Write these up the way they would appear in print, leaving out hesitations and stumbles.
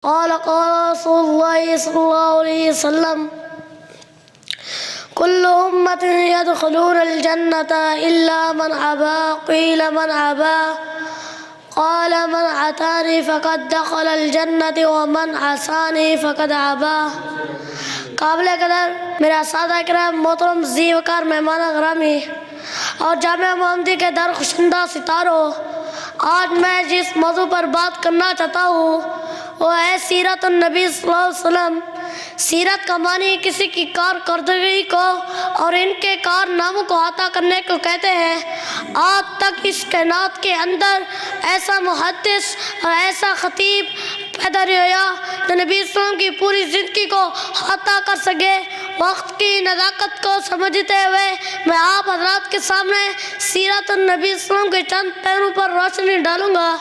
قال رسول الله صلى الله عليه وسلم كل أمة يدخلون الجنة إلا من أبى قيل من أبى قال من أتاني فقد دخل الجنة ومن عصاني فقد أبى. قابل قدر میرے اساتذہ کرام، محترم ذی وقار مہمان گرامی اور جامعہ محمدی کے در خوشندہ ستاروں، آج میں جس موضوع پر بات کرنا چاہتا ہوں وہ ہے سیرت النبی صلی اللہ علیہ وسلم. سیرت کا معنی کسی کی کارکردگی کو اور ان کے کارناموں کو عطا کرنے کو کہتے ہیں. آج تک اس کائنات کے اندر ایسا محدث اور ایسا خطیب پیدا نہیں ہوا جو نبی صلی اللہ علیہ وسلم کی پوری زندگی کو عطا کر سکے. وقت کی نزاکت کو سمجھتے ہوئے میں آپ حضرات کے سامنے سیرت النبی صلی اللہ علیہ وسلم کے چند پہلوؤں پر روشنی ڈالوں گا.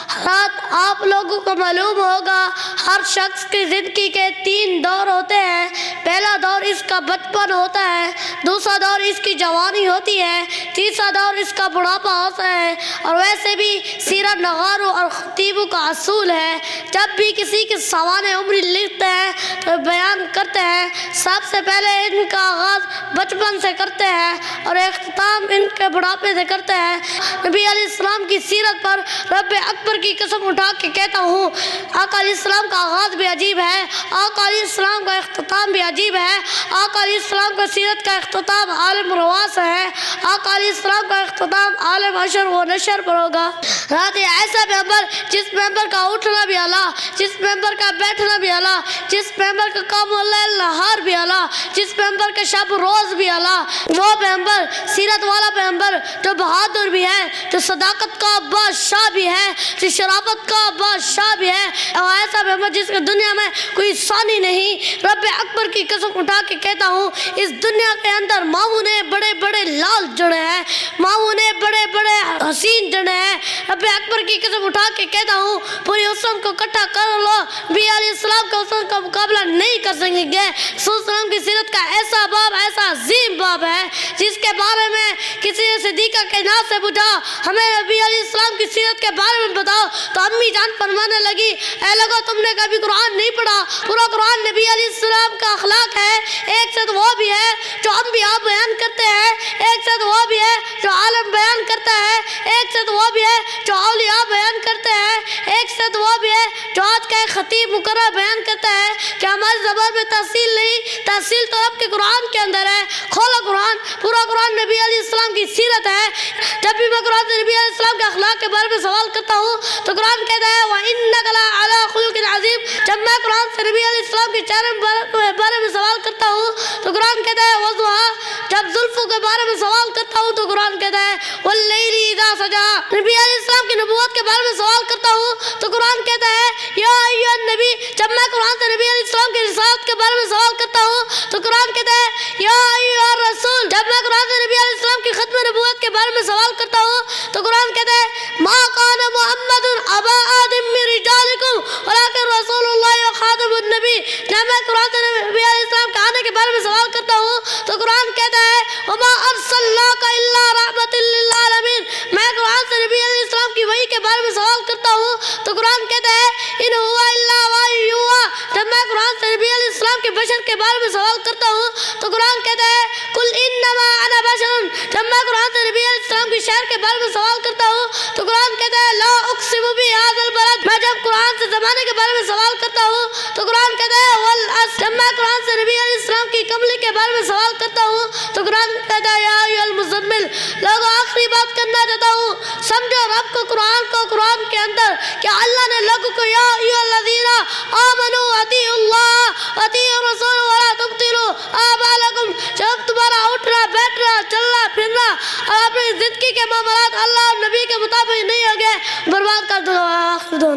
حضرات، آپ لوگوں کو معلوم ہوگا ہر شخص کی زندگی کے 3 دور ہوتے ہیں. پہلا دور اس کا بچپن ہوتا ہے، دوسرا دور اس کی جوانی ہوتی ہے، تیسرا دور اس کا بڑھاپا ہوتا ہے. اور ویسے بھی سیرت نگاروں اور خطیبوں کا اصول ہے، جب بھی کسی کی سوانح عمری لکھتے ہیں تو بیان کرتے ہیں. سب سے پہلے ان کا آغاز بچپن سے کرتے ہیں اور اختتام ان کے بڑھاپے سے کرتے ہیں. نبی علیہ السلام کی سیرت پر رب اکبر کی قسم اٹھا کے کہتا ہوں، آقا علیہ السلام کا آغاز بھی عجیب ہے، آقا علیہ السلام کا اختتام بھی عجیب ہے. آقا علیہ السلام کا سیرت کا اختتام عالم رواس ہے، آقا علیہ السلام کا اختتام عالم حشر و نشر پر ہوگا. رات ایسا پیغمبر جس پیغمبر کا اٹھنا بھی اعلیٰ، جس پیغمبر کا بیٹھنا بھی اعلیٰ، جس پیغمبر کا قیام اللیل نہار بھی اعلیٰ، جس پیغمبر کا شب روز بھی اعلیٰ. وہ پیغمبر سیرت والا پیغمبر جو بہادر بھی ہے، جو صداقت کا بادشاہ بھی ہے، جو شرافت کا بادشاہ بھی ہے، اور ایسا پیغمبر جس کے دنیا میں کوئی ثانی نہیں. رب اکبر کی قسم اٹھا کے کہتا ہوں، اس دنیا کے اندر ماؤں نے بڑے بڑے لال جڑے ہیں، ماؤں نے بڑے بڑے حسین جڑے ہیں. رب اکبر کی قسم اٹھا کے کہتا ہوں، پوری حسن کو اکٹھا کر لو، نبی علیہ السلام کا حسن کا مقابلہ نہیں کر سکیں گے. رسول السلام کی سیرت کا ایسا باب، ایسا عظیم باب ہے جس کے بارے میں کسی نے صدیقہ کے نام سے پوچھا، ہمیں نبی علیہ السلام کی سیرت کے بارے میں بتاؤ، تو امی جان فرمانے لگی، اے لوگو تم نے کبھی قرآن نہیں پڑھا؟ پورا قرآن نبی علیہ السلام کا اخلاق ہے. ایک سے وہ بھی ہے جو انبیاء بیان کرتے ہیں، ایک سے وہ بھی ہے جو عالم بیان کرتا ہے، ایک سے وہ بھی ہے جو اولیاء بیان کرتے ہیں، ایک سے وہ بھی ہے جو آج کا خطیب مقرر بیان کرتا ہے کہ ہماری زبان میں تحصیل نہیں، تحصیل تو رب کے قرآن کے اندر ہے. کھولا قرآن، پورا قرآن نبی علیہ السلام کی سیرت ہے. جب بھی میں قرآن سے نبی علیہ السلام کے اخلاق کے بارے میں سوال کرتا ہوں تو قرآن کہتا ہے وَإِنَّكَ لَعَلَىٰ خُلُقٍ عَظِيمٍ. جب میں قرآن سے نبی علیہ السلام کے چہرے کے بارے میں سوال کرتا ہوں تو قرآن کہتا ہے وَضُحَىٰ. جب زلفوں کے بارے میں سوال کرتا ہوں تو قرآن کہتا ہے وَاللَّيْلِ إِذَا سَجَىٰ. نبی علیہ السلام کی نبوت کے بارے میں سوال کرتا ہوں تو قرآن کہتا ہے یا ایھا النبی. جب میں قرآن سے نبی علیہ السلام کی رسالت کے بارے میں سوال کرتا ہوں تو قرآن کہتا ہے یا ایھا الرسول. جب میں قرآن سے نبی علیہ السلام کی ختم نبوت کے بارے میں سوال کرتا ہوں تو قرآن کہتا ہے ما کان محمد ابا آدم من رجالکم ولکن رسول اللہ وخاتم النبی. جب میں قرآن سے نبی علیہ السلام کے آنے کے بارے میں سوال کرتا ہوں تو قرآن کہتا ہے وما ارسلناک الا رحمۃ للعالمین. میں قرآن سے نبی علیہ السلام کی وحی کے بارے میں سوال کرتا ہوں تو قرآن کہتا ہے ان هو الا وحی یوحیٰ. جب میں قرآن سے نبی علیہ السلام کے بشر کے بارے میں سوال کرتا ہوں تو قرآن کہتا ہے قل انما انا بشر. جب میں قرآن سے نبی علیہ السلام کے شہر کے بارے میں سوال کرتا ہوں تو قرآن کہتا ہے لا اقسم بهذا البلد. میں جب قرآن سے زمانے کے بارے میں سوال کرتا ہوں تو قرآن کہتا ہے والعصر. جب میں قرآن سے نبی علیہ السلام کی کملی کے بارے میں سوال کرتا ہوں تو قرآن کہتا ہے یا ایھا المزمل. لوگوں آخری بات کرنا چاہتا ہوں، سمجھو رب کو قرآن کے اندر کہ اللہ نے لوگوں کو یا ایھا الذین آمنوا اطیعوا اللہ واطیعوا الرسول ولا تبطلوا اعمالکم. جب تمہارا اٹھنا بیٹھنا چلنا پھرنا اور اپنی زندگی کے معاملات اللہ اور نبی کے مطابق نہیں ہوگے، برباد کر دو.